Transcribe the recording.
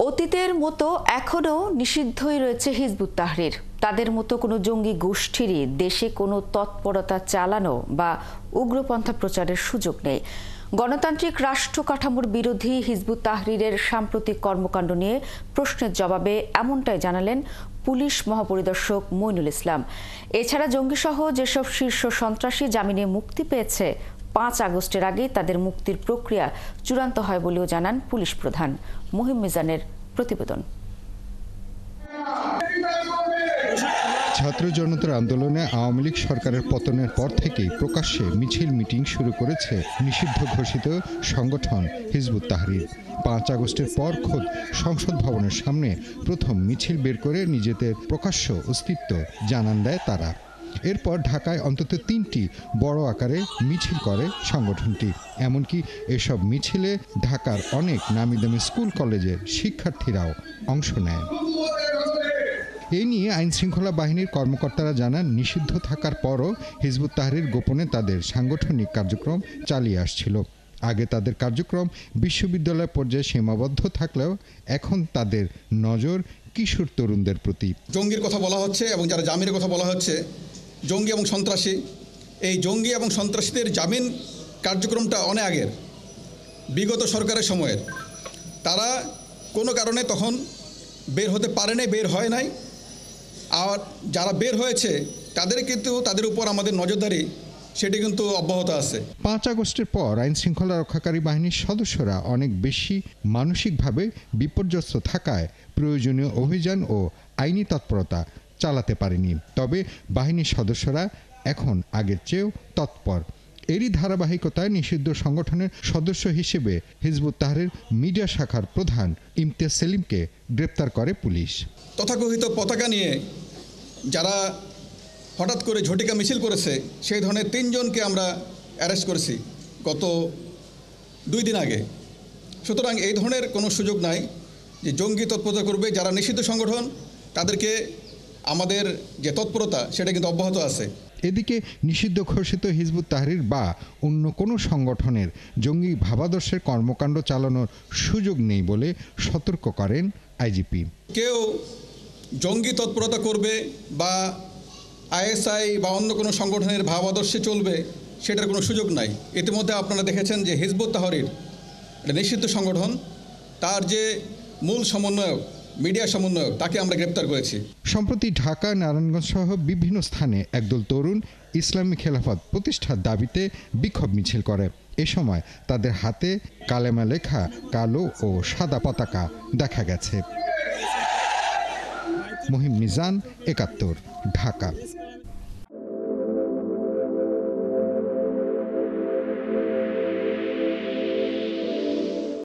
অতীতের মতো এখনও নিষিদ্ধই রয়েছে হিজবুত তাহরির। তাদের মতো কোনো জঙ্গি গোষ্ঠীরই দেশে কোনো তৎপরতা চালানো বা উগ্রপন্থা প্রচারের সুযোগ নেই। গণতান্ত্রিক রাষ্ট্র কাঠামোর বিরোধী হিজবুত তাহরিরের সাম্প্রতিক কর্মকাণ্ড নিয়ে প্রশ্নের জবাবে এমনটাই জানালেন পুলিশ মহাপরিদর্শক মইনুল ইসলাম। এছাড়া জঙ্গিসহ যেসব শীর্ষ সন্ত্রাসী জামিনে মুক্তি পেয়েছে ৫ আগস্টের আগেই তাদের মুক্তির প্রক্রিয়া চূড়ান্ত হয় বলেও জানান পুলিশ প্রধান। মহিম মিজানের প্রতিবেদন। ছাত্র জনতার আন্দোলনে আওয়ামী লীগ সরকারের পতনের পর থেকেই প্রকাশ্যে মিছিল মিটিং শুরু করেছে নিষিদ্ধ ঘোষিত সংগঠন হিজবুত তাহরির। ৫ আগস্টের পর খোদ সংসদ ভবনের সামনে প্রথম মিছিল বের করে নিজেদের প্রকাশ্য অস্তিত্ব জানান দেয় তারা। এরপর ঢাকায় অন্তত ৩টি বড় আকারে মিছিল করে সংগঠনটি। এমনকি এসব মিছিলে ঢাকার অনেক নামিদামি স্কুল কলেজের শিক্ষার্থীরাও অংশ নেয়। এই নিয়ে আইনশৃঙ্খলা বাহিনীর কর্মকর্তারা জানান, নিষিদ্ধ থাকার পরও হিজবুত তাহরির গোপনে তাদের সাংগঠনিক কার্যক্রম চালিয়ে আসছিল। আগে তাদের কার্যক্রম বিশ্ববিদ্যালয় পর্যায়ে সীমাবদ্ধ থাকলেও এখন তাদের নজর কিশোর তরুণদের প্রতি। জঙ্গির কথা বলা হচ্ছে এবং যারা জামিনের কথা বলা হচ্ছে, জঙ্গি এবং সন্ত্রাসী, এই জঙ্গি এবং সন্ত্রাসীদের জামিন কার্যক্রমটা অনেক আগের, বিগত সরকারের সময়ের। তারা কোনো কারণে তখন বের হতে পারে নাই, বের হয় নাই। আর যারা বের হয়েছে তাদের উপর আমাদের নজরদারি সেটি কিন্তু অব্যাহত আছে। ৫ আগস্টের পর আইনশৃঙ্খলা রক্ষাকারী বাহিনীর সদস্যরা অনেক বেশি মানসিকভাবে বিপর্যস্ত থাকায় প্রয়োজনীয় অভিযান ও আইনি তৎপরতা চালাতে পারেনি। তবে বাহিনীর সদস্যরা এখন আগের চেয়েও তৎপর। এরই ধারাবাহিকতায় নিষিদ্ধ সংগঠনের সদস্য হিসেবে হিজবুত তাহরির মিডিয়া শাখার প্রধান ইমতিয়াজ সেলিমকে গ্রেপ্তার করে পুলিশ। তথাকথিত পতাকা নিয়ে যারা হঠাৎ করে ঝটিকা মিছিল করেছে, সেই ধরনের ৩ জনকে আমরা অ্যারেস্ট করেছি গত 2 দিন আগে। সুতরাং এই ধরনের কোনো সুযোগ নাই যে জঙ্গি তৎপরতা করবে। যারা নিষিদ্ধ সংগঠন তাদেরকে আমাদের যে তৎপরতা সেটা কিন্তু অব্যাহত আছে। এদিকে নিষিদ্ধ ঘোষিত হিজবুত তাহরির বা অন্য কোনো সংগঠনের জঙ্গি ভাবাদর্শের কর্মকাণ্ড চালানোর সুযোগ নেই বলে সতর্ক করেন আইজিপি। কেউ জঙ্গি তৎপরতা করবে বা আইএসআই বা অন্য কোনো সংগঠনের ভাবাদর্শে চলবে সেটার কোনো সুযোগ নাই। ইতিমধ্যে আপনারা দেখেছেন যে হিজবুত তাহরির এটা নিষিদ্ধ সংগঠন, তার যে মূল সমন্বয়ক, মিডিয়া সমন্বয়ক, তাকে আমরা গ্রেপ্তার করেছি। সম্প্রতি ঢাকা, নারায়ণগঞ্জ সহ বিভিন্ন স্থানে একদল তরুণ ইসলামী খেলাফত প্রতিষ্ঠার দাবিতে বিক্ষোভ মিছিল করে। এ সময় তাদের হাতে কালেমা লেখা কালো ও সাদা পতাকা দেখা গেছে। মহিম মিজান, ৭১, ঢাকা।